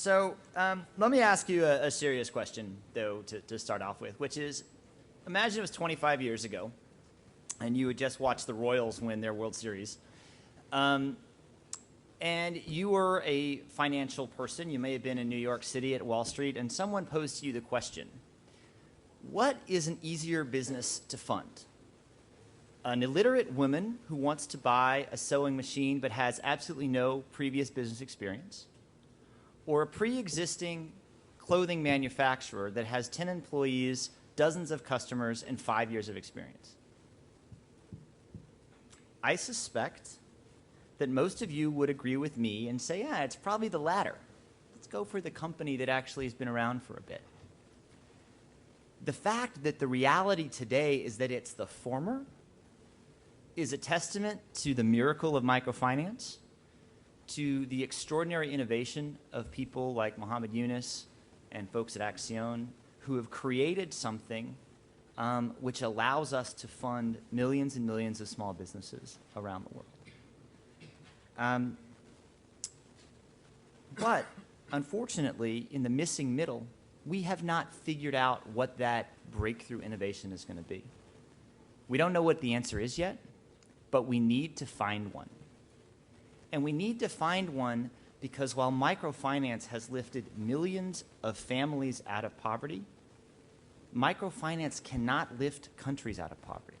Let me ask you a serious question, though, to start off with, which is, imagine it was 25 years ago, and you had just watched the Royals win their World Series, and you were a financial person. You may have been in New York City at Wall Street, and someone posed to you the question, what is an easier business to fund? An illiterate woman who wants to buy a sewing machine but has absolutely no previous business experience, or a pre-existing clothing manufacturer that has 10 employees, dozens of customers, and 5 years of experience? I suspect that most of you would agree with me and say, yeah, it's probably the latter. Let's go for the company that actually has been around for a bit. The fact that the reality today is that it's the former is a testament to the miracle of microfinance, to the extraordinary innovation of people like Mohammed Yunus and folks at Axion, who have created something which allows us to fund millions and millions of small businesses around the world. But unfortunately, in the missing middle, we have not figured out what that breakthrough innovation is going to be. We don't know what the answer is yet, but we need to find one. And we need to find one because while microfinance has lifted millions of families out of poverty, microfinance cannot lift countries out of poverty.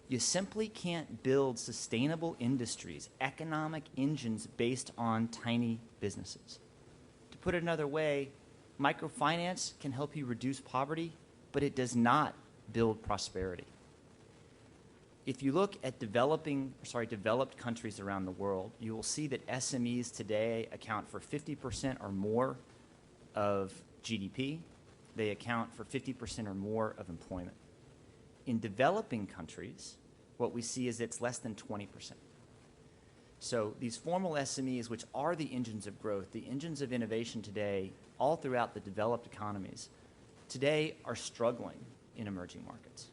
You simply can't build sustainable industries, economic engines based on tiny businesses. To put it another way, microfinance can help you reduce poverty, but it does not build prosperity. If you look at developed countries around the world, you will see that SMEs today account for 50% or more of GDP. They account for 50% or more of employment. In developing countries, what we see is it's less than 20%. So these formal SMEs, which are the engines of growth, the engines of innovation today, all throughout the developed economies, today are struggling in emerging markets.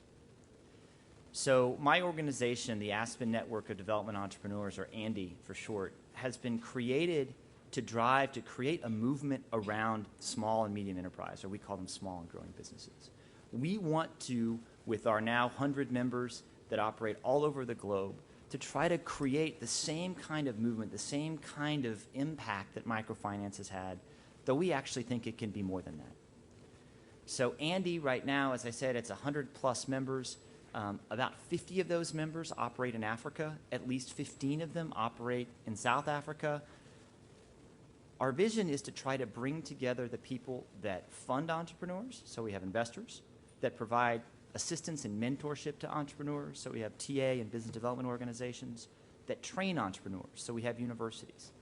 So my organization, the Aspen Network of Development Entrepreneurs, or ANDE for short, has been created to create a movement around small and medium enterprise, or we call them small and growing businesses. We want to, with our now 100 members that operate all over the globe, to try to create the same kind of movement, the same kind of impact that microfinance has had, though we actually think it can be more than that. So ANDE right now, as I said, it's 100+ members. About 50 of those members operate in Africa. At least 15 of them operate in South Africa. Our vision is to try to bring together the people that fund entrepreneurs, so we have investors, that provide assistance and mentorship to entrepreneurs, so we have TA and business development organizations, that train entrepreneurs, so we have universities.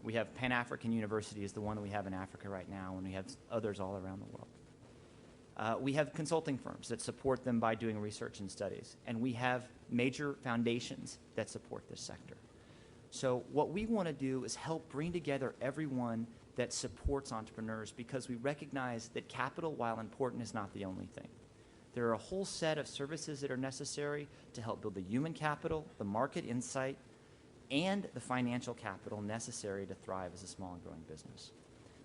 We have Pan-African University is the one that we have in Africa right now, and we have others all around the world. We have consulting firms that support them by doing research and studies, and we have major foundations that support this sector. So what we want to do is help bring together everyone that supports entrepreneurs, because we recognize that capital, while important, is not the only thing. There are a whole set of services that are necessary to help build the human capital, the market insight, and the financial capital necessary to thrive as a small and growing business.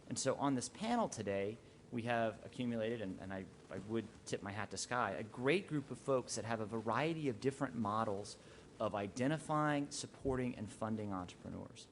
And so on this panel today, we have accumulated, and I would tip my hat to Sky, a great group of folks that have a variety of different models of identifying, supporting, and funding entrepreneurs.